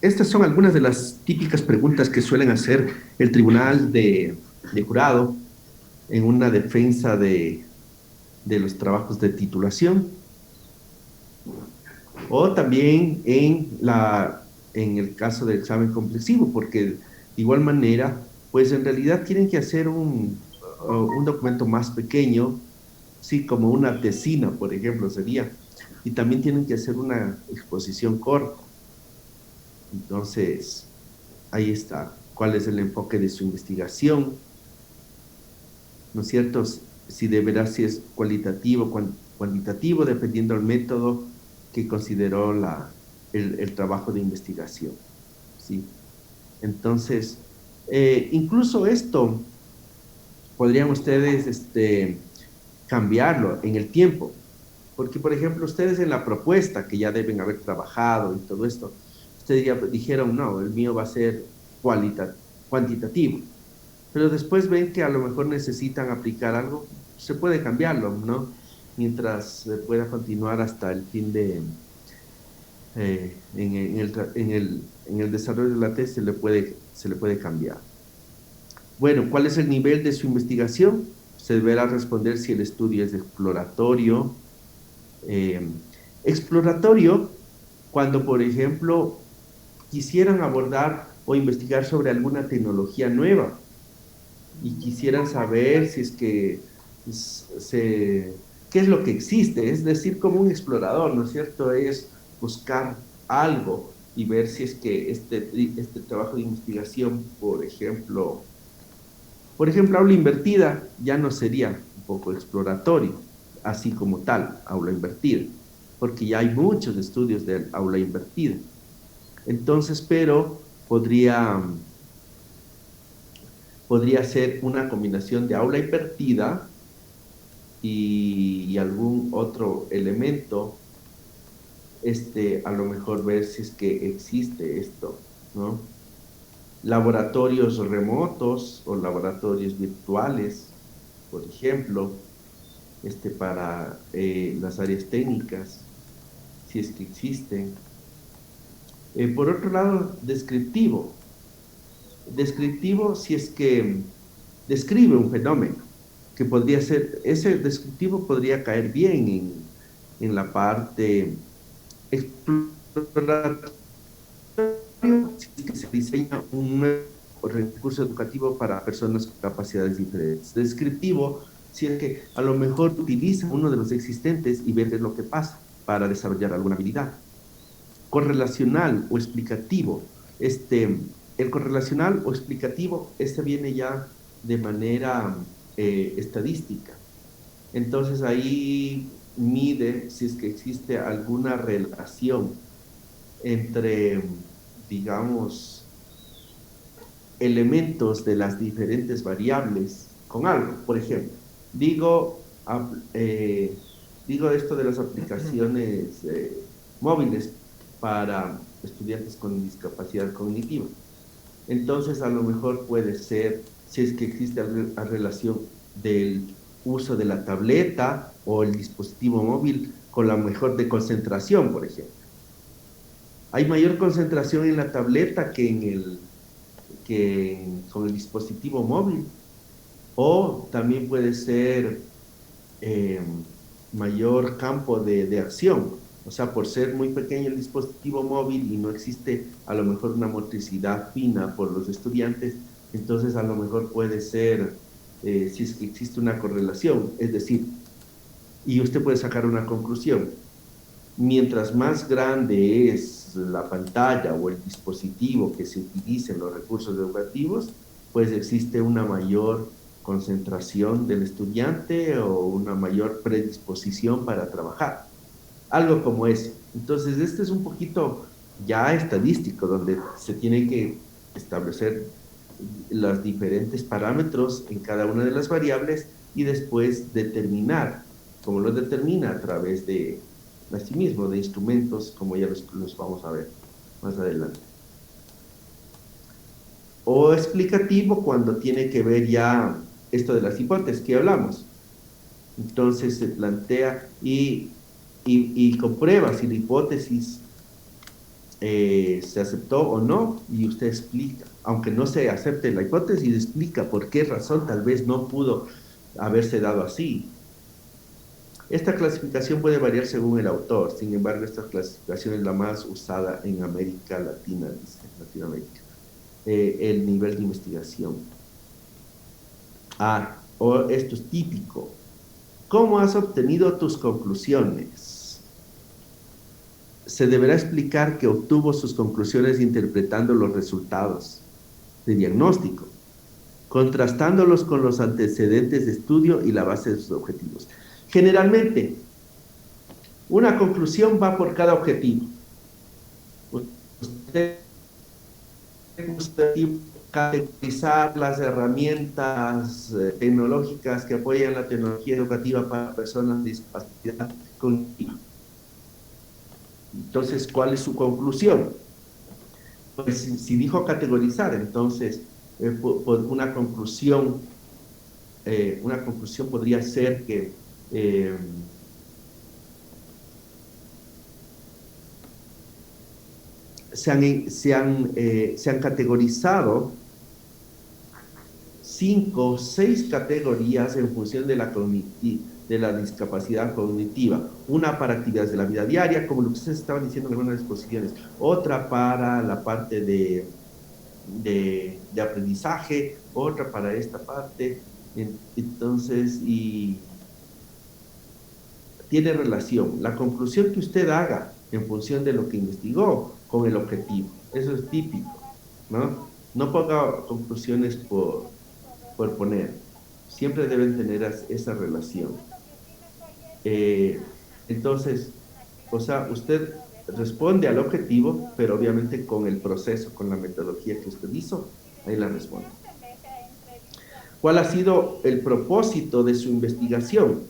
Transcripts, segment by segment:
estas son algunas de las típicas preguntas que suelen hacer el tribunal de jurado en una defensa de los trabajos de titulación o también en el caso del examen complexivo, porque de igual manera, pues en realidad tienen que hacer un documento más pequeño, sí, como una tesina, por ejemplo, sería, y también tienen que hacer una exposición corta. Entonces, ahí está, cuál es el enfoque de su investigación, ¿no es cierto? Si de veras si es cualitativo, cuantitativo, dependiendo del método que consideró el trabajo de investigación, ¿sí? Entonces, incluso esto podrían ustedes cambiarlo en el tiempo, porque por ejemplo, ustedes en la propuesta que ya deben haber trabajado y todo esto, ustedes ya dijeron, no, el mío va a ser cuantitativo, pero después ven que a lo mejor necesitan aplicar algo, se puede cambiarlo, ¿no? Mientras se pueda continuar hasta el fin en el desarrollo de la tesis se le puede cambiar. Bueno, ¿cuál es el nivel de su investigación? Se deberá responder si el estudio es exploratorio. Eh, exploratorio cuando, por ejemplo, quisieran abordar o investigar sobre alguna tecnología nueva y quisieran saber si es que qué es lo que existe, es decir, como un explorador, ¿no es cierto? Es buscar algo y ver si es que este trabajo de investigación, por ejemplo, aula invertida ya no sería un poco exploratorio, así como tal, aula invertida, porque ya hay muchos estudios de aula invertida. Entonces, pero podría ser una combinación de aula invertida y algún otro elemento, a lo mejor ver si es que existe esto, ¿no? Laboratorios remotos o laboratorios virtuales, por ejemplo, para las áreas técnicas, si es que existen. Por otro lado, descriptivo. Descriptivo si es que describe un fenómeno, que podría ser, ese descriptivo podría caer bien en la parte exploratoria, si es que se diseña un nuevo recurso educativo para personas con capacidades diferentes. Descriptivo, si es que a lo mejor utiliza uno de los existentes y ve qué es lo que pasa para desarrollar alguna habilidad. Correlacional o explicativo. El correlacional o explicativo, viene ya de manera estadística. Entonces ahí mide si es que existe alguna relación entre, digamos, elementos de las diferentes variables con algo. Por ejemplo, digo, eh, digo esto de las aplicaciones móviles para estudiantes con discapacidad cognitiva. Entonces, a lo mejor puede ser, si es que existe alguna relación del uso de la tableta o el dispositivo móvil con la mejor de concentración, por ejemplo. Hay mayor concentración en la tableta con el dispositivo móvil. O también puede ser eh, mayor campo de acción. O sea, por ser muy pequeño el dispositivo móvil y no existe a lo mejor una motricidad fina por los estudiantes, entonces a lo mejor puede ser, si es que existe una correlación, es decir, y usted puede sacar una conclusión. Mientras más grande es la pantalla o el dispositivo que se utilice en los recursos educativos, pues existe una mayor concentración del estudiante o una mayor predisposición para trabajar. Algo como eso. Entonces, este es un poquito ya estadístico, donde se tiene que establecer los diferentes parámetros en cada una de las variables y después determinar, como lo determina a través de, asimismo, de instrumentos, como ya los vamos a ver más adelante. O explicativo cuando tiene que ver ya esto de las hipótesis que hablamos. Entonces se plantea y comprueba si la hipótesis se aceptó o no, y usted explica, aunque no se acepte la hipótesis, explica por qué razón tal vez no pudo haberse dado así. Esta clasificación puede variar según el autor, sin embargo, esta clasificación es la más usada en América Latina, dice, Latinoamérica. El nivel de investigación. Esto es típico. ¿Cómo has obtenido tus conclusiones? Se deberá explicar que obtuvo sus conclusiones interpretando los resultados de diagnóstico, contrastándolos con los antecedentes de estudio y la base de sus objetivos. Generalmente, una conclusión va por cada objetivo. Usted categorizar las herramientas tecnológicas que apoyan la tecnología educativa para personas con discapacidad cognitiva. Entonces, ¿cuál es su conclusión? Pues si dijo categorizar, entonces una conclusión podría ser que se han categorizado 5 o 6 categorías en función de la discapacidad cognitiva. Una para actividades de la vida diaria, como lo que ustedes estaban diciendo en algunas exposiciones. Otra para la parte de aprendizaje, otra para esta parte. Entonces, y tiene relación. La conclusión que usted haga en función de lo que investigó con el objetivo. Eso es típico, ¿no? No ponga conclusiones por poner. Siempre deben tener esa relación. Entonces, o sea, usted responde al objetivo, pero obviamente con el proceso, con la metodología que usted hizo, ahí la responde. ¿Cuál ha sido el propósito de su investigación?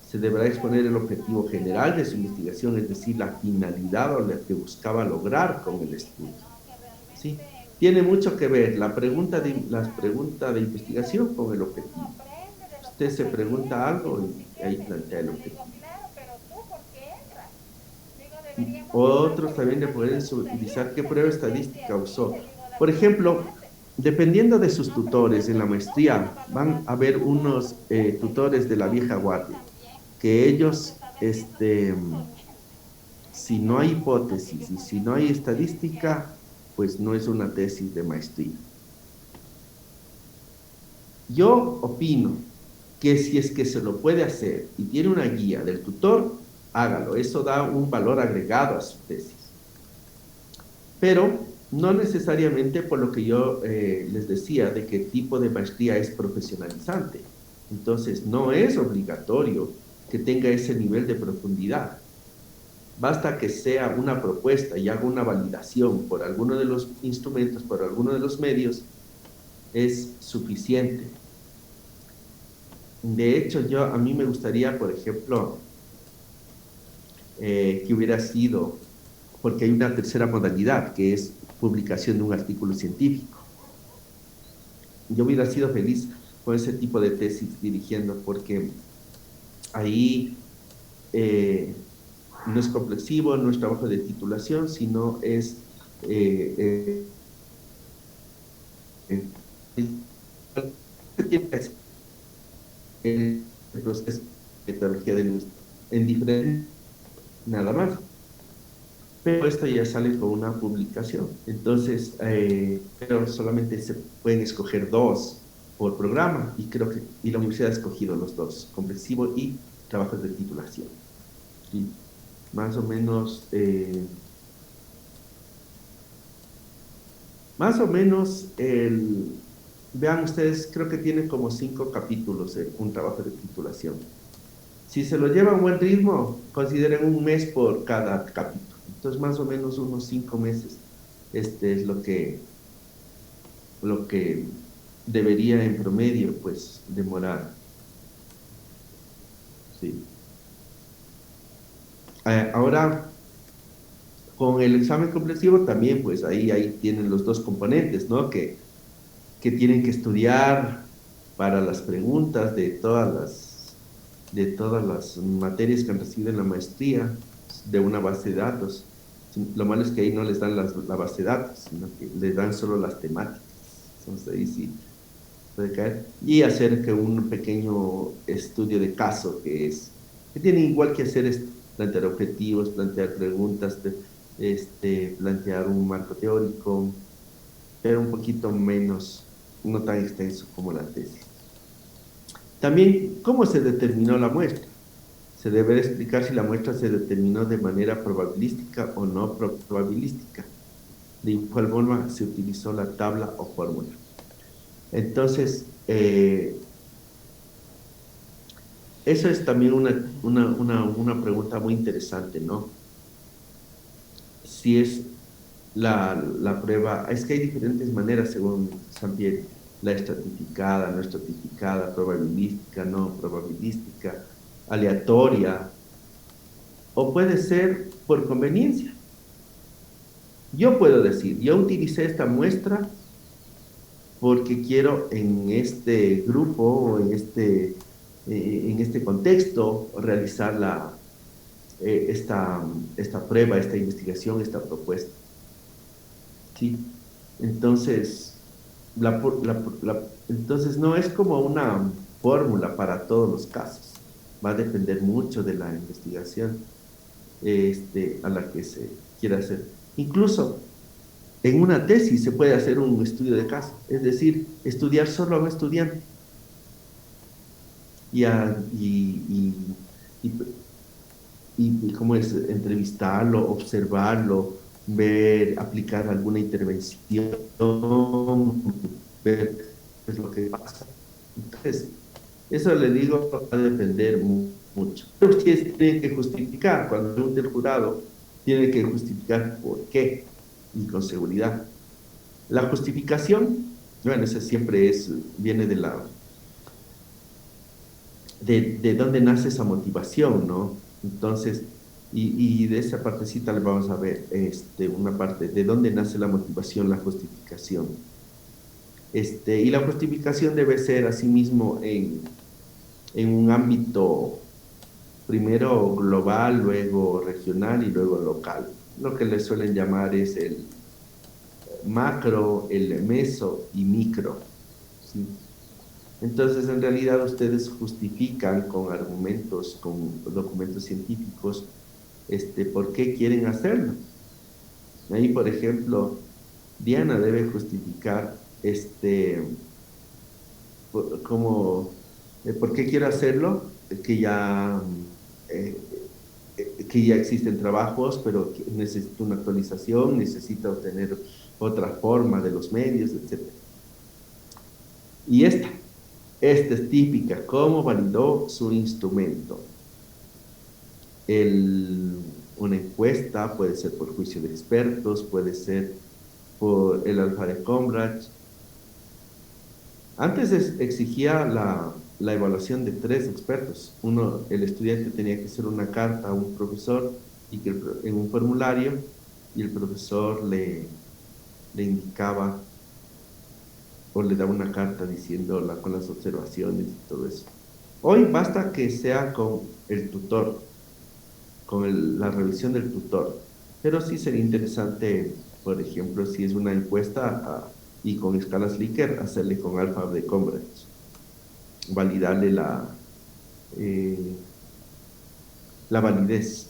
Se deberá exponer el objetivo general de su investigación, es decir, la finalidad o lo que buscaba lograr con el estudio. ¿Sí? Tiene mucho que ver la pregunta de investigación con el objetivo. Usted se pregunta algo y ahí plantea el objetivo. Otros también le pueden utilizar qué prueba estadística usó. Por ejemplo, dependiendo de sus tutores en la maestría, van a haber unos tutores de la vieja guardia, que ellos, si no hay hipótesis y si no hay estadística, pues no es una tesis de maestría. Yo opino que si es que se lo puede hacer y tiene una guía del tutor, hágalo. Eso da un valor agregado a su tesis. Pero no necesariamente por lo que yo les decía de qué tipo de maestría es profesionalizante. Entonces, no es obligatorio que tenga ese nivel de profundidad. Basta que sea una propuesta y haga una validación por alguno de los instrumentos, por alguno de los medios, es suficiente. De hecho, a mí me gustaría, por ejemplo, que hubiera sido, porque hay una tercera modalidad, que es publicación de un artículo científico. Yo hubiera sido feliz con ese tipo de tesis dirigiendo, porque ahí no es complexivo, no es trabajo de titulación, sino es el proceso de metodología en diferente, nada más. Pero esto ya sale con una publicación. Entonces, pero solamente se pueden escoger 2 por programa y creo que la universidad ha escogido los 2, complexivo y trabajos de titulación. ¿Sí? Más o menos vean ustedes, creo que tiene como 5 capítulos un trabajo de titulación. Si se lo lleva a un buen ritmo, consideren un mes por cada capítulo. Entonces, más o menos unos 5 meses es lo que debería en promedio, pues, demorar. Sí. Ahora, con el examen comprensivo también, pues, ahí tienen los 2 componentes, ¿no? Que tienen que estudiar para las preguntas de todas las materias que han recibido en la maestría de una base de datos Lo malo es que ahí no les dan la base de datos, sino que les dan solo las temáticas. Entonces ahí sí puede caer. Y hacer que un pequeño estudio de caso, que tiene igual que hacer esto, plantear objetivos, plantear preguntas, plantear un marco teórico, pero un poquito menos, no tan extenso como la tesis. También, ¿cómo se determinó la muestra? Se debe explicar si la muestra se determinó de manera probabilística o no probabilística. De igual forma, se utilizó la tabla o fórmula. Entonces, eso es también una pregunta muy interesante, ¿no? Si es la prueba, es que hay diferentes maneras según Sampieri, la estratificada, no estratificada, probabilística, no probabilística, aleatoria, o puede ser por conveniencia. Yo puedo decir, yo utilicé esta muestra porque quiero en este grupo o en este contexto realizar esta prueba, esta investigación, esta propuesta. ¿Sí? Entonces, entonces no es como una fórmula para todos los casos. Va a depender mucho de la investigación a la que se quiera hacer. Incluso en una tesis se puede hacer un estudio de caso, es decir, estudiar solo a un estudiante y, a- y, y cómo es entrevistarlo, observarlo, ver, aplicar alguna intervención, ver qué es lo que pasa. Entonces, eso le digo, va a depender mucho. Pero ustedes tienen que justificar, cuando pregunte el jurado, tienen que justificar por qué y con seguridad. La justificación, bueno, esa siempre viene de dónde nace esa motivación, ¿no? Entonces, y de esa partecita le vamos a ver una parte, de dónde nace la motivación, la justificación. Y la justificación debe ser asimismo en un ámbito primero global, luego regional y luego local. Lo que le suelen llamar es el macro, el meso y micro, ¿sí? Entonces, en realidad ustedes justifican con argumentos, con documentos científicos, por qué quieren hacerlo. Ahí, por ejemplo, Diana debe justificar, como, por qué quiero hacerlo, eh, que ya existen trabajos, pero que necesito una actualización, necesita obtener otra forma de los medios, etc. Y esta es típica, cómo validó su instrumento. Una encuesta puede ser por juicio de expertos, puede ser por el alfa de Combrach. Antes exigía la evaluación de 3 expertos. Uno, el estudiante tenía que hacer una carta a un profesor y en un formulario, y el profesor le indicaba o le daba una carta diciéndola con las observaciones y todo eso. Hoy basta que sea con el tutor, con la revisión del tutor. Pero sí sería interesante, por ejemplo, si es una encuesta y con escalas Likert, hacerle con alfa de Cambridge, validarle eh, la validez.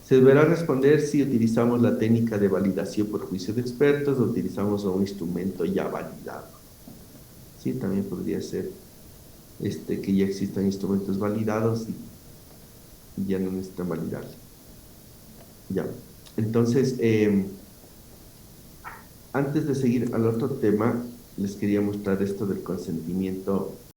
Se deberá responder si utilizamos la técnica de validación por juicio de expertos o utilizamos un instrumento ya validado. Sí, también podría ser que ya existan instrumentos validados y ya no necesitan validarse. Ya. Entonces, antes de seguir al otro tema, les quería mostrar esto del consentimiento